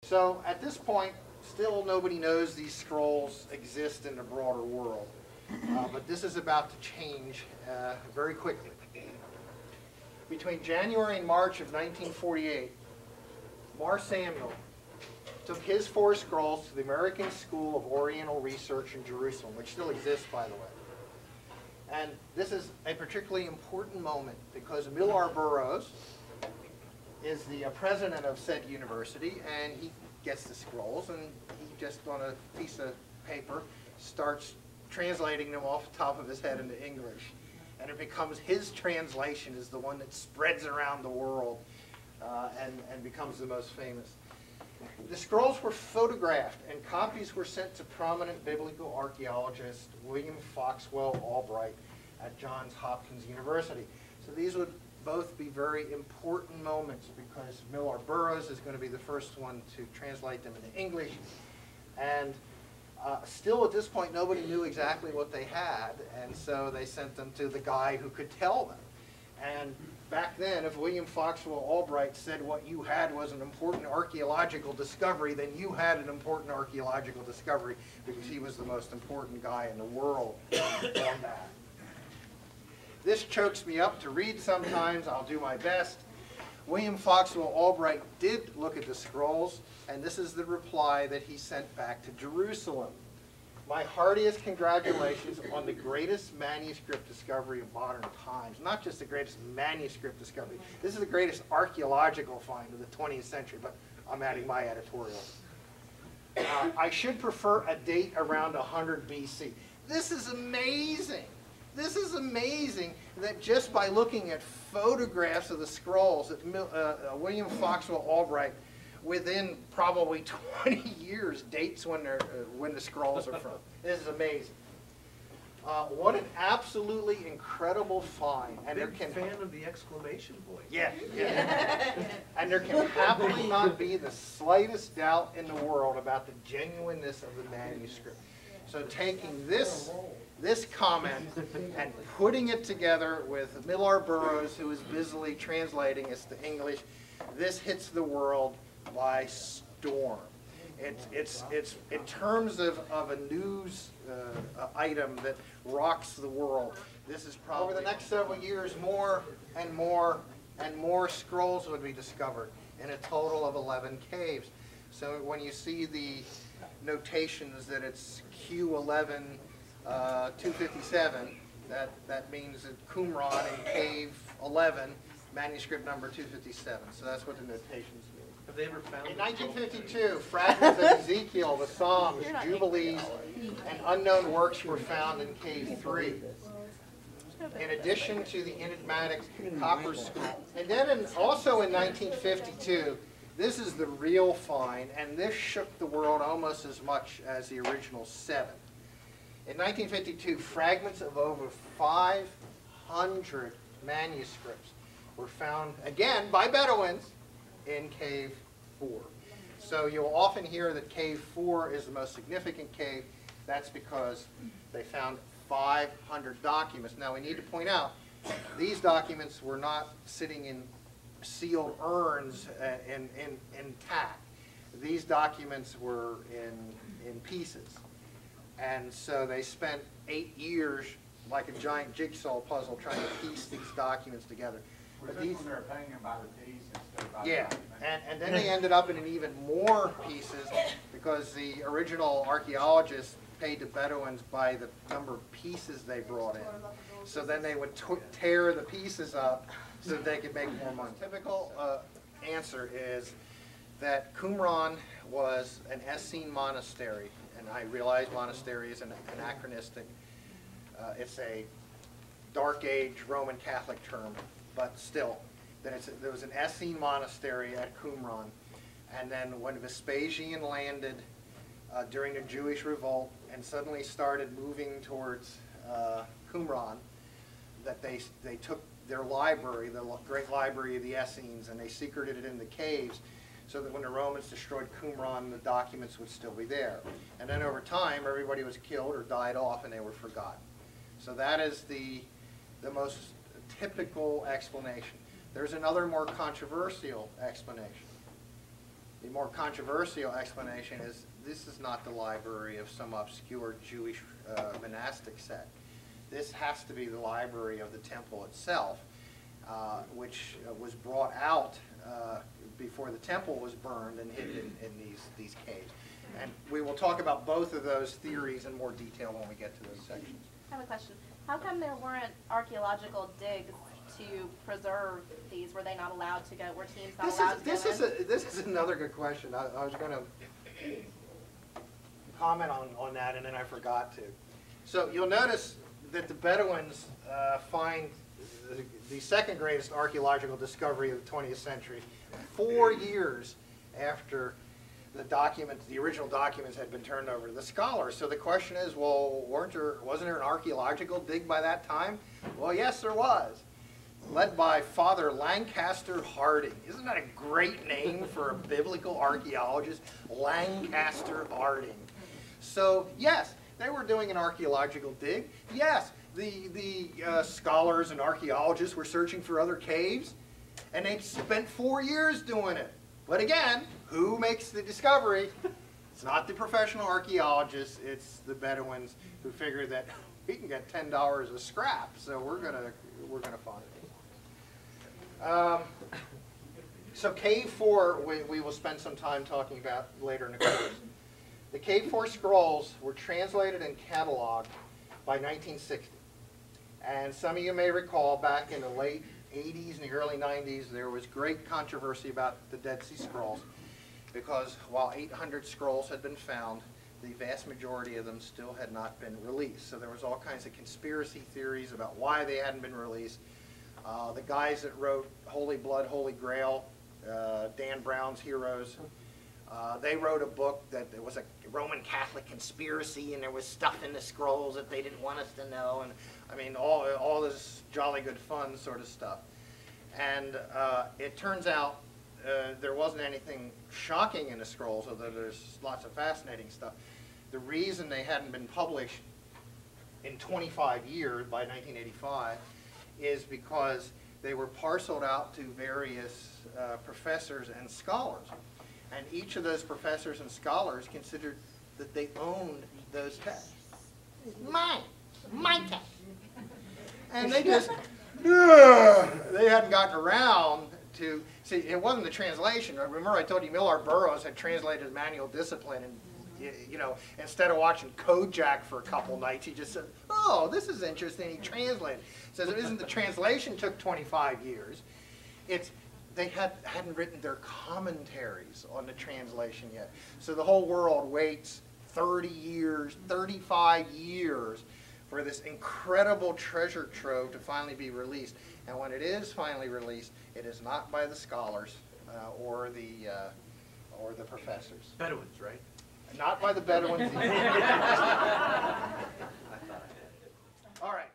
So at this point, still nobody knows these scrolls exist in the broader world. But this is about to change very quickly. Between January and March of 1948, Mar Samuel took his 4 scrolls to the American School of Oriental Research in Jerusalem, which still exists, by the way. And this is a particularly important moment because Millar Burroughs is the president of said university, and he gets the scrolls, and he just on a piece of paper starts translating them off the top of his head into English. And it becomes his translation is the one that spreads around the world and becomes the most famous. The scrolls were photographed, and copies were sent to prominent biblical archaeologist William Foxwell Albright at Johns Hopkins University. So these would both be very important moments because Millar Burroughs is going to be the first one to translate them into English. And still at this point, nobody knew exactly what they had, and so they sent them to the guy who could tell them. And back then, if William Foxwell Albright said what you had was an important archaeological discovery, then you had an important archaeological discovery because he was the most important guy in the world on that. This chokes me up to read sometimes. I'll do my best. William Foxwell Albright did look at the scrolls, and this is the reply that he sent back to Jerusalem. My heartiest congratulations on the greatest manuscript discovery of modern times. Not just the greatest manuscript discovery. This is the greatest archaeological find of the 20th century, but I'm adding my editorial. I should prefer a date around 100 BC. This is amazing. This is amazing that just by looking at photographs of the scrolls, that William Foxwell Albright, within probably 20 years, dates when the scrolls are from. This is amazing. What an absolutely incredible find. And Big fan of the exclamation point. Yeah, yeah. And there can happily not be the slightest doubt in the world about the genuineness of the manuscript. So taking this comment and putting it together with Millar Burroughs, who is busily translating it to English, this hits the world by storm. It's in terms of a news item that rocks the world. This is probably over the next several years, more and more and more scrolls would be discovered in a total of 11 caves. So when you see the notations that it's Q11 257, that means that Qumran in cave 11, manuscript number 257. So that's what the notations mean. Have they ever found? In 1952, fragments of Ezekiel, the Psalms, Jubilees, and unknown works were found in cave 3. In addition to the enigmatic copper skull. And then also in 1952, this is the real find, and this shook the world almost as much as the original 7. In 1952, fragments of over 500 manuscripts were found, again, by Bedouins, in Cave 4. So you'll often hear that Cave 4 is the most significant cave. That's because they found 500 documents. Now we need to point out, these documents were not sitting in sealed urns intact. These documents were in pieces. And so they spent 8 years, like a giant jigsaw puzzle, trying to piece these documents together. But these when they're paying them by the piece instead of by yeah, the and then they ended up in even more pieces because the original archaeologists paid the Bedouins by the number of pieces they brought in. So then they would tear the pieces up so that they could make more money. Typical answer is that Qumran was an Essene monastery, and I realize monastery is an anachronistic. It's a Dark Age Roman Catholic term, but still, that there was an Essene monastery at Qumran, and then when Vespasian landed during the Jewish revolt and suddenly started moving towards Qumran, that they took their library, the great library of the Essenes, and they secreted it in the caves so that when the Romans destroyed Qumran, the documents would still be there. And then over time, everybody was killed or died off and they were forgotten. So that is the most typical explanation. There's another more controversial explanation. The more controversial explanation is this is not the library of some obscure Jewish monastic sect. This has to be the library of the temple itself, which was brought out before the temple was burned and hidden in these caves. And we will talk about both of those theories in more detail when we get to those sections. I have a question. How come there weren't archaeological digs to preserve these? Were they not allowed to go? Were teams not allowed to go in? This is another good question. I was going to comment on that, and then I forgot to. So you'll notice that the Bedouins find the second greatest archaeological discovery of the 20th century 4 years after the original documents had been turned over to the scholars. So the question is, well, wasn't there an archaeological dig by that time? Well, yes, there was, led by Father Lancaster Harding. Isn't that a great name for a biblical archaeologist? Lancaster Harding. So yes, they were doing an archaeological dig. Yes, the scholars and archaeologists were searching for other caves, and they spent 4 years doing it. But again, who makes the discovery? It's not the professional archaeologists, it's the Bedouins who figure that we can get $10 a scrap, so we're gonna find it. So Cave 4, we will spend some time talking about later in the course. The Cave 4 scrolls were translated and cataloged by 1960. And some of you may recall back in the late 80s and the early 90s, there was great controversy about the Dead Sea Scrolls, because while 800 scrolls had been found, the vast majority of them still had not been released. So there was all kinds of conspiracy theories about why they hadn't been released. The guys that wrote Holy Blood, Holy Grail, Dan Brown's heroes, they wrote a book that it was a Roman Catholic conspiracy, and there was stuff in the scrolls that they didn't want us to know, and I mean all this jolly good fun sort of stuff. And it turns out there wasn't anything shocking in the scrolls, although there's lots of fascinating stuff. The reason they hadn't been published in 25 years, by 1985, is because they were parceled out to various professors and scholars. And each of those professors and scholars considered that they owned those texts. My text. And they just, they hadn't gotten around to, see, it wasn't the translation. Remember I told you Millard Burroughs had translated Manual Discipline, and you know, instead of watching Kojak for a couple nights, he just said, oh, this is interesting, he translated. Says it isn't the translation took 25 years, it's they hadn't written their commentaries on the translation yet. So the whole world waits 30 years, 35 years for this incredible treasure trove to finally be released. And when it is finally released, it is not by the scholars or the professors. Bedouins, right? Not by the Bedouins. All right.